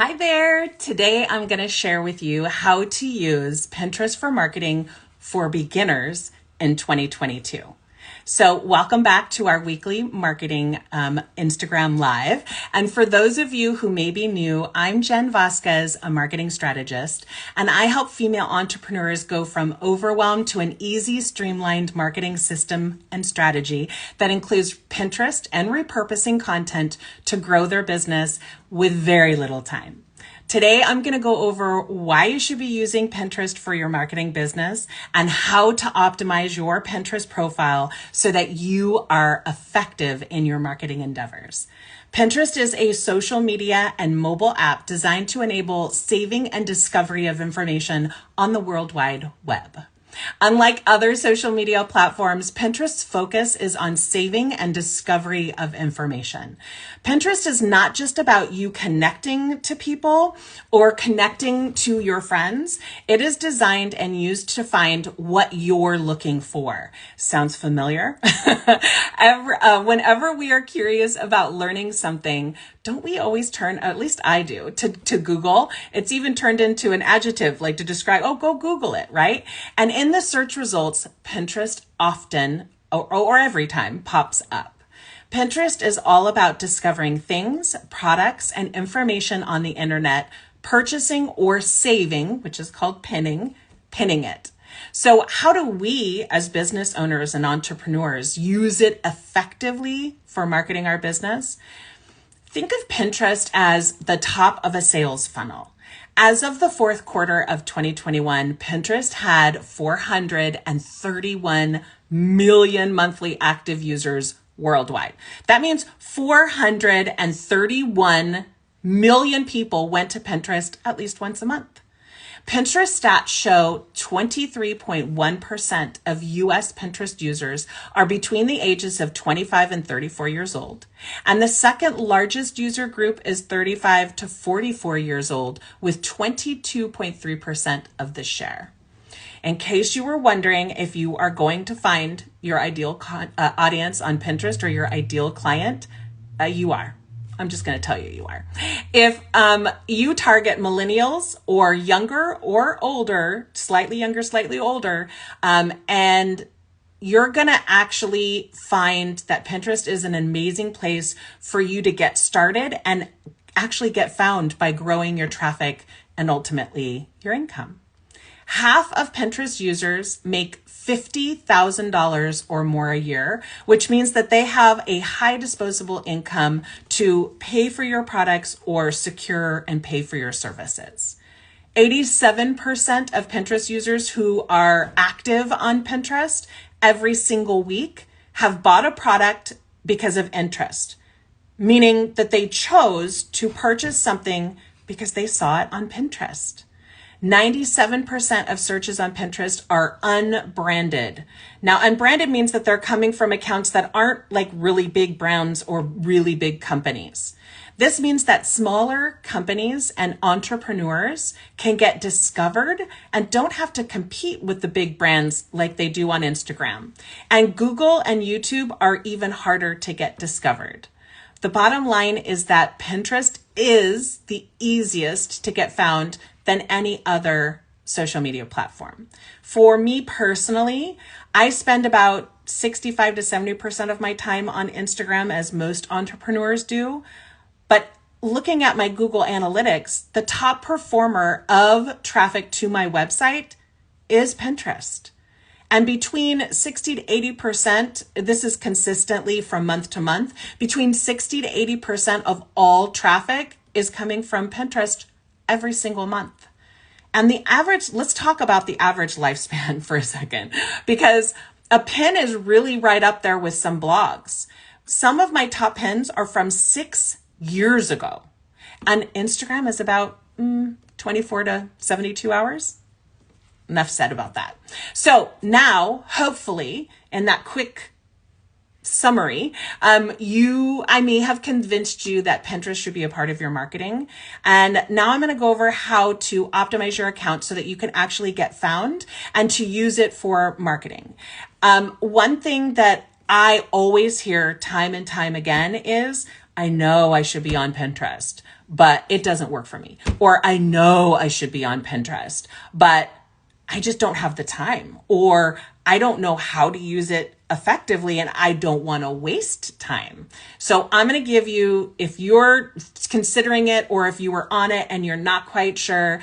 Hi there. Today I'm going to share with you how to use Pinterest for marketing for beginners in 2022. So welcome back to our weekly marketing Instagram Live. And for those of you who may be new, I'm Jen Vasquez, a marketing strategist, and I help female entrepreneurs go from overwhelmed to an easy, streamlined marketing system and strategy that includes Pinterest and repurposing content to grow their business with very little time. Today, I'm going to go over why you should be using Pinterest for your marketing business and how to optimize your Pinterest profile so that you are effective in your marketing endeavors. Pinterest is a social media and mobile app designed to enable saving and discovery of information on the World Wide Web. Unlike other social media platforms, Pinterest's focus is on saving and discovery of information. Pinterest is not just about you connecting to people or connecting to your friends. It is designed and used to find what you're looking for. Sounds familiar? Whenever we are curious about learning something, don't we always turn, at least I do, to Google? It's even turned into an adjective, like to describe, oh, go Google it, right? And in the search results, Pinterest often, or every time, pops up. Pinterest is all about discovering things, products, and information on the internet, purchasing or saving, which is called pinning it. So how do we as business owners and entrepreneurs use it effectively for marketing our business? Think of Pinterest as the top of a sales funnel. As of the fourth quarter of 2021, Pinterest had 431 million monthly active users worldwide. That means 431 million people went to Pinterest at least once a month. Pinterest stats show 23.1% of US Pinterest users are between the ages of 25 and 34 years old. And the second largest user group is 35 to 44 years old, with 22.3% of the share. In case you were wondering if you are going to find your ideal audience on Pinterest or your ideal client, you are. I'm just going to tell you are. If you target millennials or younger or older, slightly younger, slightly older, and you're going to actually find that Pinterest is an amazing place for you to get started and actually get found by growing your traffic and ultimately your income. Half of Pinterest users make $50,000 or more a year, which means that they have a high disposable income to pay for your products or secure and pay for your services. 87% of Pinterest users who are active on Pinterest every single week have bought a product because of interest, meaning that they chose to purchase something because they saw it on Pinterest. 97% of searches on Pinterest are unbranded. Now, unbranded means that they're coming from accounts that aren't like really big brands or really big companies. This means that smaller companies and entrepreneurs can get discovered and don't have to compete with the big brands like they do on Instagram. And Google and YouTube are even harder to get discovered. The bottom line is that Pinterest is the easiest to get found than any other social media platform. For me personally, I spend about 65 to 70% of my time on Instagram, as most entrepreneurs do. But looking at my Google Analytics, the top performer of traffic to my website is Pinterest. And between 60 to 80%, this is consistently from month to month, between 60 to 80% of all traffic is coming from Pinterest every single month. And the average, let's talk about the average lifespan for a second, because a pin is really right up there with some blogs. Some of my top pins are from 6 years ago, and Instagram is about 24 to 72 hours. Enough said about that. So now, hopefully, in that quick summary, I may have convinced you that Pinterest should be a part of your marketing. And now I'm going to go over how to optimize your account so that you can actually get found and to use it for marketing. One thing that I always hear time and time again is, I know I should be on Pinterest, but it doesn't work for me. Or I know I should be on Pinterest, but I just don't have the time, or I don't know how to use it effectively and I don't want to waste time. So I'm going to give you, if you're considering it or if you were on it and you're not quite sure,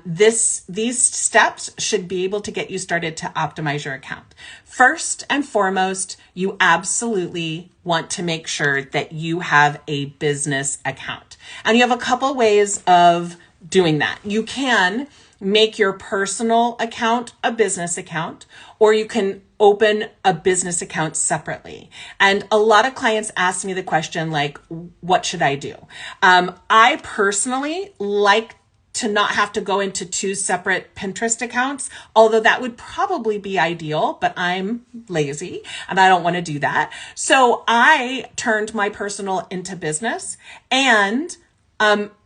these steps should be able to get you started to optimize your account. First and foremost, you absolutely want to make sure that you have a business account. And you have a couple ways of doing that. You can make your personal account a business account, or you can open a business account separately. And a lot of clients ask me the question, like, what should I do? I personally like to not have to go into two separate Pinterest accounts, although that would probably be ideal, but I'm lazy and I don't want to do that. So I turned my personal into business, and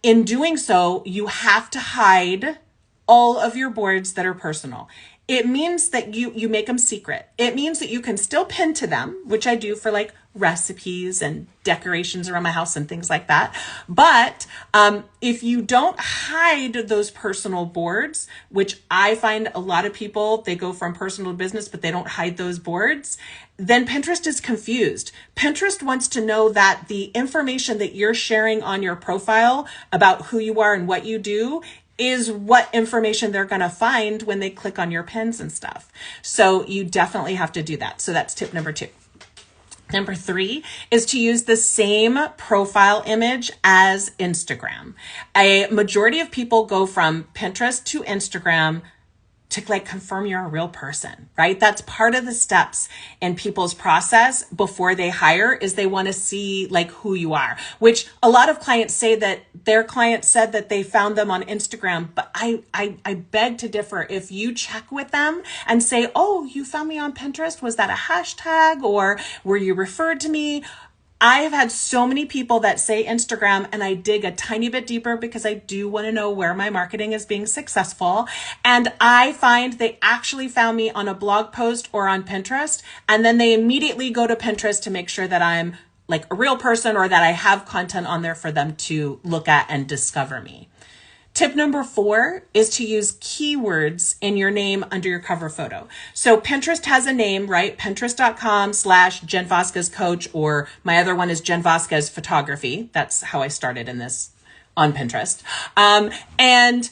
in doing so, you have to hide all of your boards that are personal. It means that you make them secret. It means that you can still pin to them, which I do for like recipes and decorations around my house and things like that. But if you don't hide those personal boards, which I find a lot of people, they go from personal to business, but they don't hide those boards, then Pinterest is confused. Pinterest wants to know that the information that you're sharing on your profile about who you are and what you do is what information they're going to find when they click on your pins and stuff. So you definitely have to do that. So that's tip number 2. Number 3 is to use the same profile image as Instagram. A majority of people go from Pinterest to Instagram to like confirm you're a real person, right? That's part of the steps in people's process before they hire, is they want to see like who you are, which a lot of clients say that their clients said that they found them on Instagram, but I beg to differ. If you check with them and say, oh, you found me on Pinterest, was that a hashtag or were you referred to me? I have had so many people that say Instagram, and I dig a tiny bit deeper because I do want to know where my marketing is being successful. And I find they actually found me on a blog post or on Pinterest, and then they immediately go to Pinterest to make sure that I'm like a real person or that I have content on there for them to look at and discover me. Tip number 4 is to use keywords in your name under your cover photo. So Pinterest has a name, right? Pinterest.com/Jen Vasquez Coach, or my other one is Jen Vasquez Photography. That's how I started in this on Pinterest. And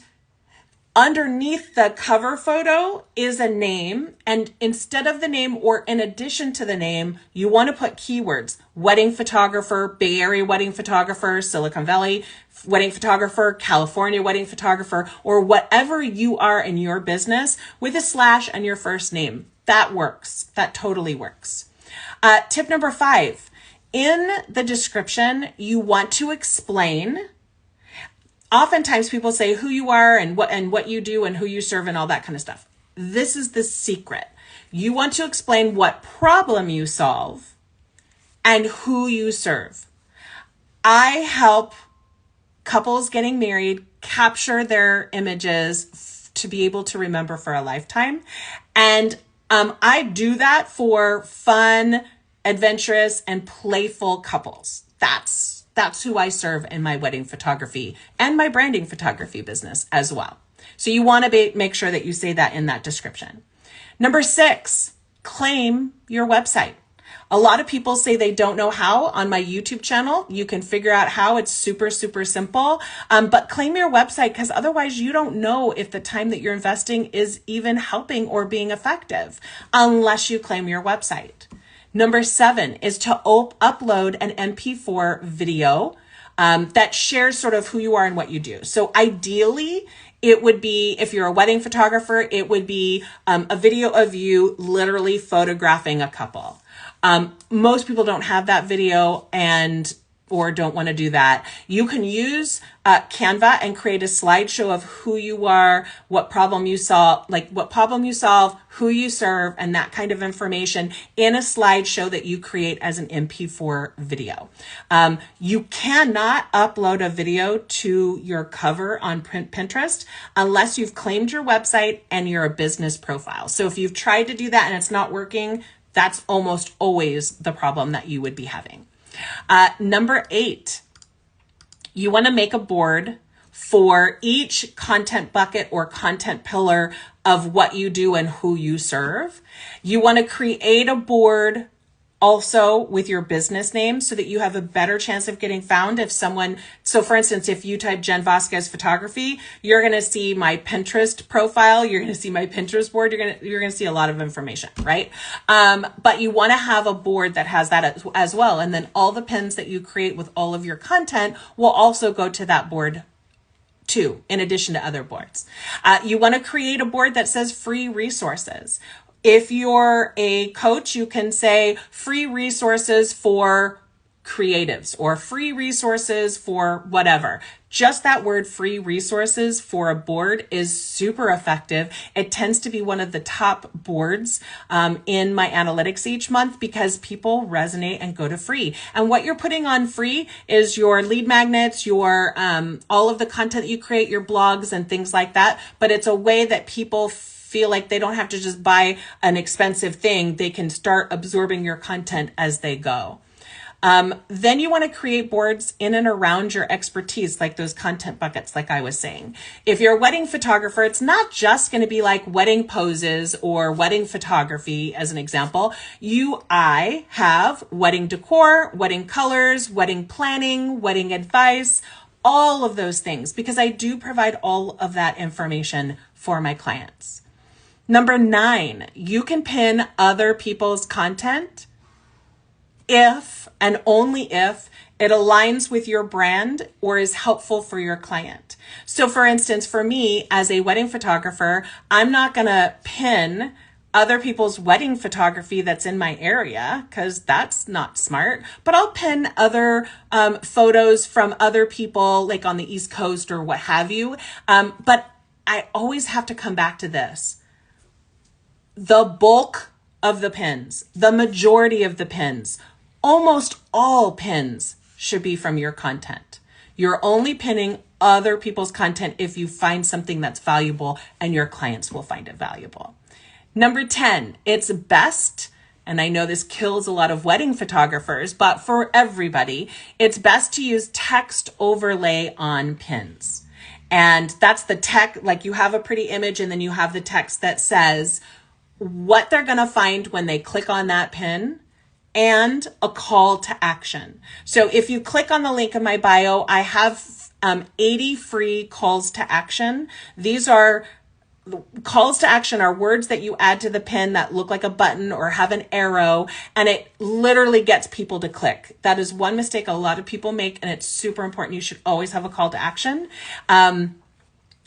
underneath the cover photo is a name, and instead of the name or in addition to the name, you want to put keywords: wedding photographer, Bay Area wedding photographer, Silicon Valley wedding photographer, California wedding photographer, or whatever you are in your business with a slash and your first name. That works. That totally works. Tip number 5, in the description, you want to explain. Oftentimes people say who you are and what you do and who you serve and all that kind of stuff. This is the secret. You want to explain what problem you solve and who you serve. I help couples getting married capture their images to be able to remember for a lifetime. And I do that for fun, adventurous, and playful couples. That's who I serve in my wedding photography and my branding photography business as well. So you want to make sure that you say that in that description. Number 6, claim your website. A lot of people say they don't know how. On my YouTube channel, you can figure out how. It's super, super simple. But claim your website, because otherwise you don't know if the time that you're investing is even helping or being effective unless you claim your website. Number 7 is to upload an MP4 video that shares sort of who you are and what you do. So ideally, it would be, if you're a wedding photographer, it would be a video of you literally photographing a couple. Most people don't have that video or don't want to do that. You can use Canva and create a slideshow of who you are, what problem you solve, who you serve, and that kind of information in a slideshow that you create as an MP4 video. You cannot upload a video to your cover on Pinterest unless you've claimed your website and you're a business profile. So if you've tried to do that and it's not working, that's almost always the problem that you would be having. Number 8, you want to make a board for each content bucket or content pillar of what you do and who you serve. You want to create a board also with your business name so that you have a better chance of getting found if someone, so for instance, if you type Jen Vasquez photography, you're going to see my Pinterest profile, you're going to see my Pinterest board, you're going to see a lot of information, right? But you want to have a board that has that as well. And then all the pins that you create with all of your content will also go to that board too, in addition to other boards. You want to create a board that says free resources. If you're a coach, you can say free resources for creatives or free resources for whatever. Just that word free resources for a board is super effective. It tends to be one of the top boards in my analytics each month because people resonate and go to free. And what you're putting on free is your lead magnets, your all of the content that you create, your blogs and things like that. But it's a way that people feel like they don't have to just buy an expensive thing. They can start absorbing your content as they go. Then you want to create boards in and around your expertise, like those content buckets, like I was saying. If you're a wedding photographer, it's not just going to be like wedding poses or wedding photography, as an example. I have wedding decor, wedding colors, wedding planning, wedding advice, all of those things, because I do provide all of that information for my clients. Number 9, you can pin other people's content if and only if it aligns with your brand or is helpful for your client. So for instance, for me as a wedding photographer, I'm not going to pin other people's wedding photography that's in my area because that's not smart, but I'll pin other photos from other people like on the East Coast or what have you. But I always have to come back to this. The bulk of the pins, the majority of the pins, almost all pins should be from your content. You're only pinning other people's content if you find something that's valuable and your clients will find it valuable. Number 10, it's best, and I know this kills a lot of wedding photographers, but for everybody, it's best to use text overlay on pins. And that's the tech, like you have a pretty image and then you have the text that says what they're going to find when they click on that pin and a call to action. So if you click on the link in my bio, I have 80 free calls to action. These are calls to action are words that you add to the pin that look like a button or have an arrow, and it literally gets people to click. That is one mistake a lot of people make, and it's super important. You should always have a call to action.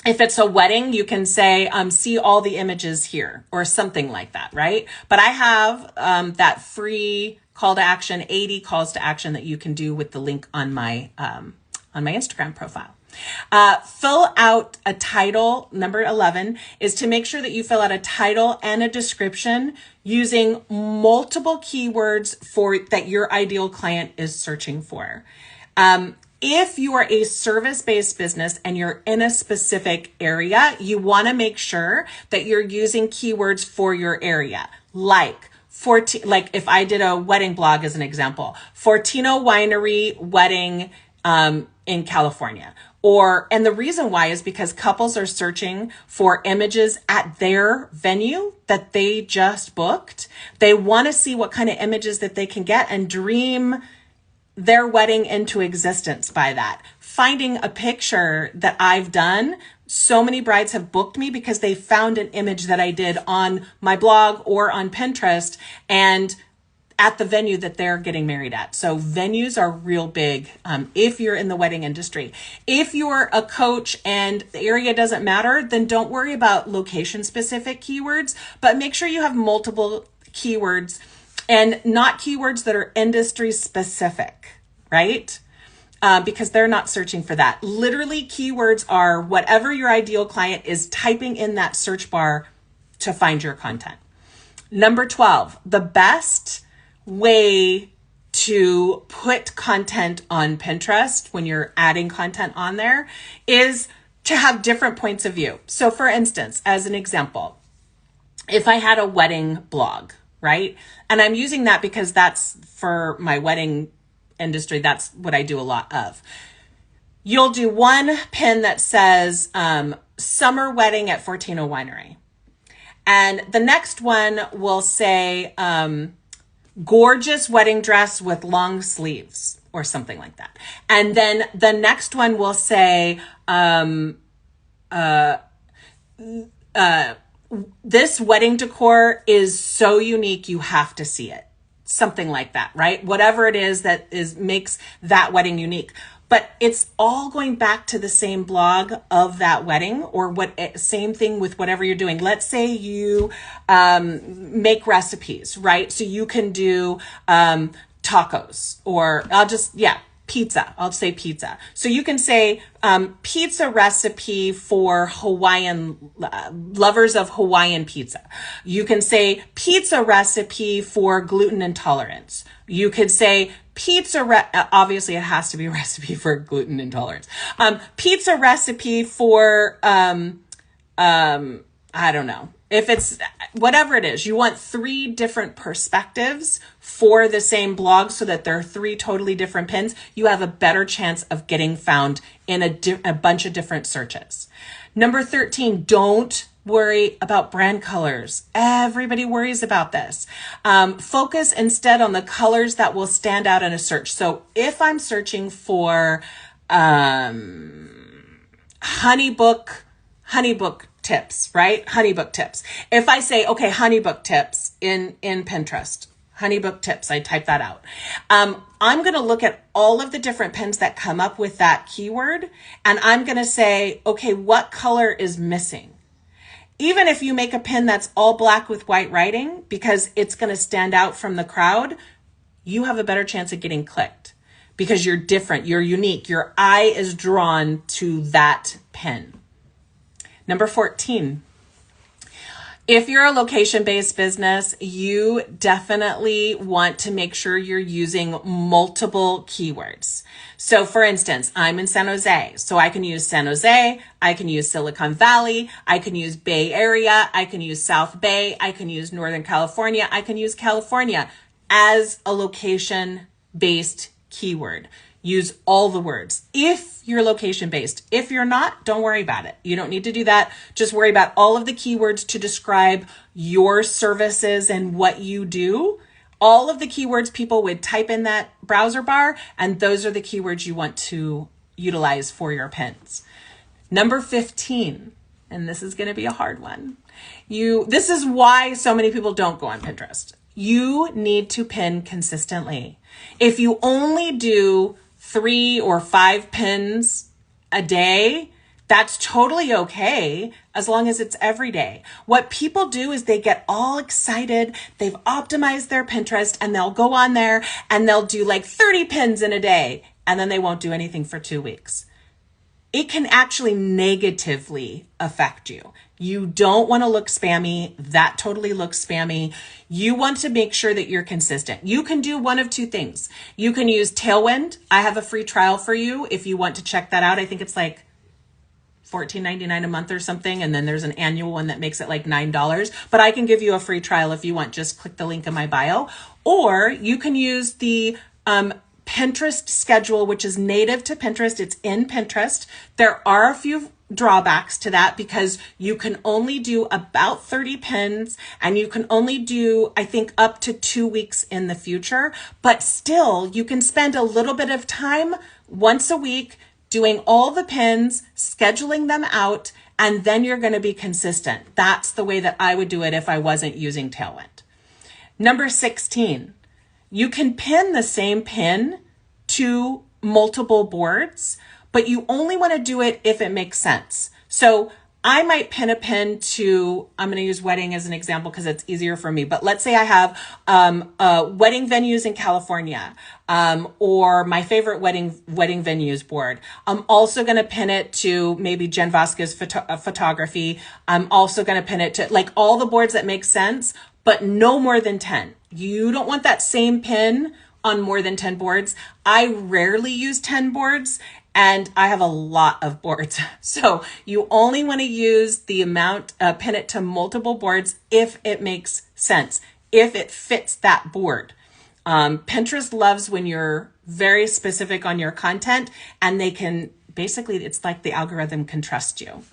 If it's a wedding, you can say, see all the images here or something like that, right? But I have that free call to action, 80 calls to action that you can do with the link on my Instagram profile. Fill out a title. Number 11 is to make sure that you fill out a title and a description using multiple keywords that your ideal client is searching for. If you are a service-based business and you're in a specific area, you want to make sure that you're using keywords for your area, like if I did a wedding blog as an example, Fortino Winery wedding in California. And the reason why is because couples are searching for images at their venue that they just booked. They want to see what kind of images that they can get and dream their wedding into existence by that. Finding a picture that I've done, so many brides have booked me because they found an image that I did on my blog or on Pinterest and at the venue that they're getting married at. So venues are real big if you're in the wedding industry. If you're a coach and the area doesn't matter, then don't worry about location specific keywords, but make sure you have multiple keywords and not keywords that are industry specific, right? Because they're not searching for that. Literally, keywords are whatever your ideal client is typing in that search bar to find your content. Number 12, the best way to put content on Pinterest when you're adding content on there is to have different points of view. So for instance, as an example, if I had a wedding blog, right? And I'm using that because that's for my wedding industry, that's what I do a lot of. You'll do one pin that says Summer Wedding at Fortino Winery. And the next one will say Gorgeous Wedding Dress with Long Sleeves or something like that. And then the next one will say this wedding decor is so unique, you have to see it. Something like that, right? Whatever it is that makes that wedding unique. But it's all going back to the same blog of that wedding, or same thing with whatever you're doing. Let's say you make recipes, right? So you can do tacos, or pizza. I'll say pizza. So you can say pizza recipe for Hawaiian lovers of Hawaiian pizza. You can say pizza recipe for gluten intolerance. You could say obviously it has to be a recipe for gluten intolerance. Pizza recipe for I don't know. If it's whatever it is, you want 3 different perspectives for the same blog so that there are 3 totally different pins. You have a better chance of getting found in a bunch of different searches. Number 13, don't worry about brand colors. Everybody worries about this. Focus instead on the colors that will stand out in a search. So if I'm searching for honeybook tips, right? Honeybook tips. If I say, okay, honeybook tips in Pinterest, honeybook tips, I type that out. I'm going to look at all of the different pins that come up with that keyword. And I'm going to say, okay, what color is missing? Even if you make a pin that's all black with white writing, because it's going to stand out from the crowd, you have a better chance of getting clicked because you're different, you're unique. Your eye is drawn to that pin. Number 14, if you're a location-based business, you definitely want to make sure you're using multiple keywords. So for instance, I'm in San Jose, so I can use San Jose, I can use Silicon Valley, I can use Bay Area, I can use South Bay, I can use Northern California, I can use California as a location-based keyword. Use all the words if you're location based. If you're not, don't worry about it. You don't need to do that. Just worry about all of the keywords to describe your services and what you do. All of the keywords people would type in that browser bar, and those are the keywords you want to utilize for your pins. Number 15, and this is going to be a hard one. This is why so many people don't go on Pinterest. You need to pin consistently. If you only do 3 or 5 pins a day, that's totally okay as long as it's every day. What people do is they get all excited. They've optimized their Pinterest and they'll go on there and they'll do like 30 pins in a day, and then they won't do anything for 2 weeks. It can actually negatively affect you. You don't want to look spammy. That totally looks spammy. You want to make sure that you're consistent. You can do one of 2 things. You can use Tailwind. I have a free trial for you if you want to check that out. I think it's like $14.99 a month or something. And then there's an annual one that makes it like $9. But I can give you a free trial if you want. Just click the link in my bio. Or you can use the Pinterest schedule, which is native to Pinterest. It's in Pinterest. There are a few drawbacks to that because you can only do about 30 pins and you can only do, I think, up to 2 weeks in the future. But still, you can spend a little bit of time once a week doing all the pins, scheduling them out, and then you're going to be consistent. That's the way that I would do it if I wasn't using Tailwind. Number 16. You can pin the same pin to multiple boards, but you only want to do it if it makes sense. So I might pin a pin to, I'm going to use wedding as an example because it's easier for me, but let's say I have wedding venues in California, or my favorite wedding venues board. I'm also going to pin it to maybe Jen Vasquez photography. I'm also going to pin it to like all the boards that make sense, but no more than 10. You don't want that same pin on more than 10 boards. I rarely use 10 boards and I have a lot of boards. So you only want to use the amount, pin it to multiple boards if it makes sense, if it fits that board. Pinterest loves when you're very specific on your content, and they can basically, it's like the algorithm can trust you.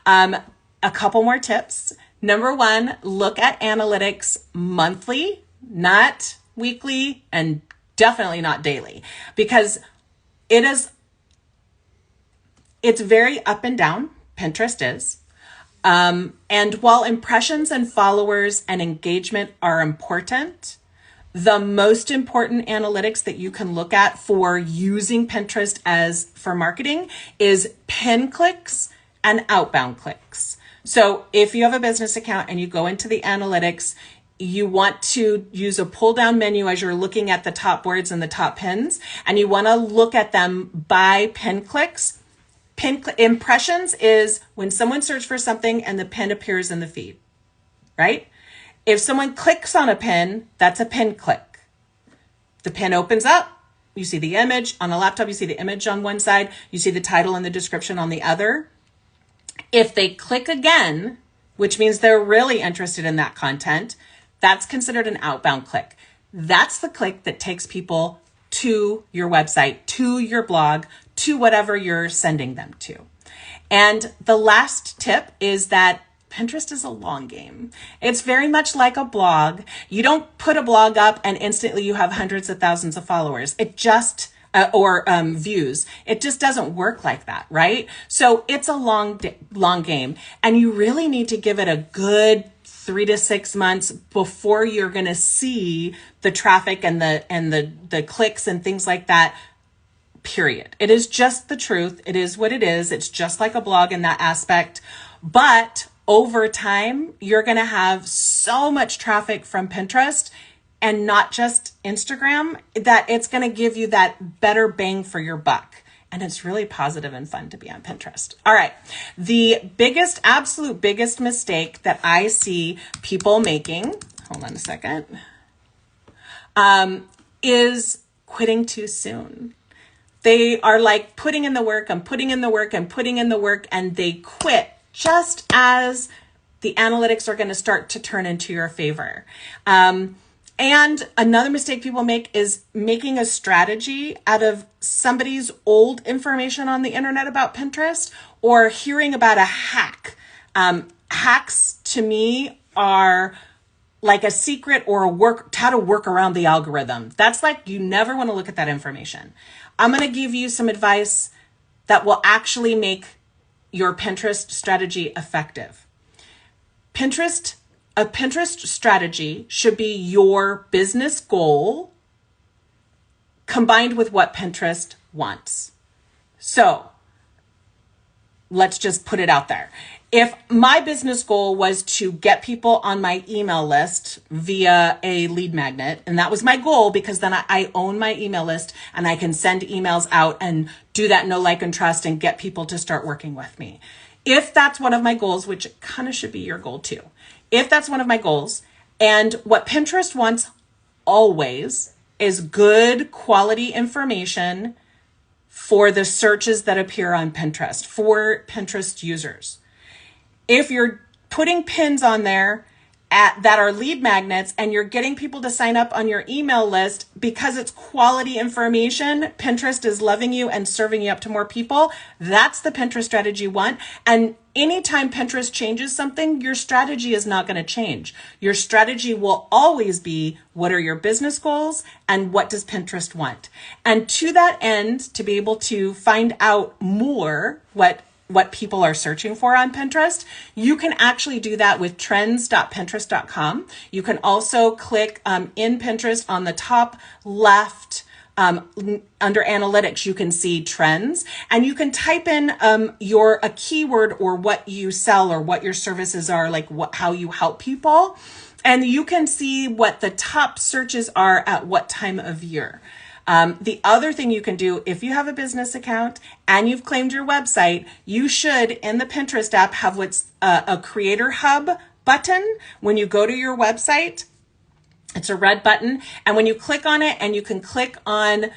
A couple more tips. Number one, look at analytics monthly, not weekly, and definitely not daily, because it's very up and down. Pinterest is. And while impressions and followers and engagement are important, the most important analytics that you can look at for using Pinterest for marketing is pin clicks and outbound clicks. So if you have a business account and you go into the analytics, you want to use a pull down menu as you're looking at the top words and the top pins, and you want to look at them by pin clicks. Impressions is when someone searches for something and the pin appears in the feed, right? If someone clicks on a pin, that's a pin click. The pin opens up, you see the image. On a laptop, you see the image on one side, you see the title and the description on the other. If they click again, which means they're really interested in that content, that's considered an outbound click. That's the click that takes people to your website, to your blog, to whatever you're sending them to. And the last tip is that Pinterest is a long game. It's very much like a blog. You don't put a blog up and instantly you have hundreds of thousands of followers. It just, or views. It just doesn't work like that, right? So it's a long game, and you really need to give it a good 3 to 6 months before you're going to see the traffic and the clicks and things like that. Period. It is just the truth. It is what it is. It's just like a blog in that aspect. But over time, you're going to have so much traffic from Pinterest and not just Instagram that it's going to give you that better bang for your buck. And it's really positive and fun to be on Pinterest. All right. The absolute biggest mistake that I see people making, hold on a second, is quitting too soon. They are like putting in the work and putting in the work and putting in the work, and they quit just as the analytics are going to start to turn into your favor. And another mistake people make is making a strategy out of somebody's old information on the internet about Pinterest, or hearing about a hack. Hacks to me are like a secret or how to work around the algorithm. That's like, you never want to look at that information. I'm going to give you some advice that will actually make your Pinterest strategy effective. A Pinterest strategy should be your business goal combined with what Pinterest wants. So let's just put it out there. If my business goal was to get people on my email list via a lead magnet, and that was my goal because then I own my email list and I can send emails out and do that know, like, and trust and get people to start working with me. If that's one of my goals, which kind of should be your goal too, if that's one of my goals, and what Pinterest wants always is good quality information for the searches that appear on Pinterest, for Pinterest users. If you're putting pins on there that are lead magnets and you're getting people to sign up on your email list because it's quality information, Pinterest is loving you and serving you up to more people, that's the Pinterest strategy you want. And anytime Pinterest changes something, your strategy is not going to change. Your strategy will always be, what are your business goals and what does Pinterest want? And to that end, to be able to find out more what people are searching for on Pinterest, you can actually do that with trends.pinterest.com. You can also click in Pinterest on the top left under analytics, you can see trends, and you can type in a keyword or what you sell or what your services are, like how you help people. And you can see what the top searches are at what time of year. The other thing you can do, if you have a business account and you've claimed your website, you should, in the Pinterest app, have what's a Creator Hub button. When you go to your website, it's a red button. And when you click on it and you can click on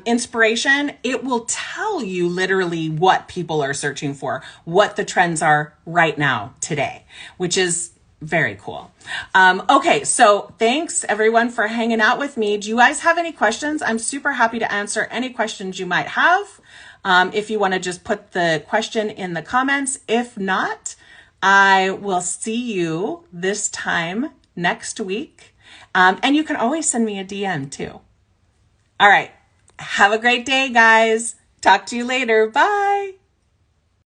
inspiration, it will tell you literally what people are searching for, what the trends are right now, today, which is Very cool. Okay, so thanks everyone for hanging out with me. Do you guys have any questions? I'm super happy to answer any questions you might have. If you want to just put the question in the comments. If not, I will see you this time next week. And you can always send me a DM too. All right. Have a great day, guys. Talk to you later. Bye.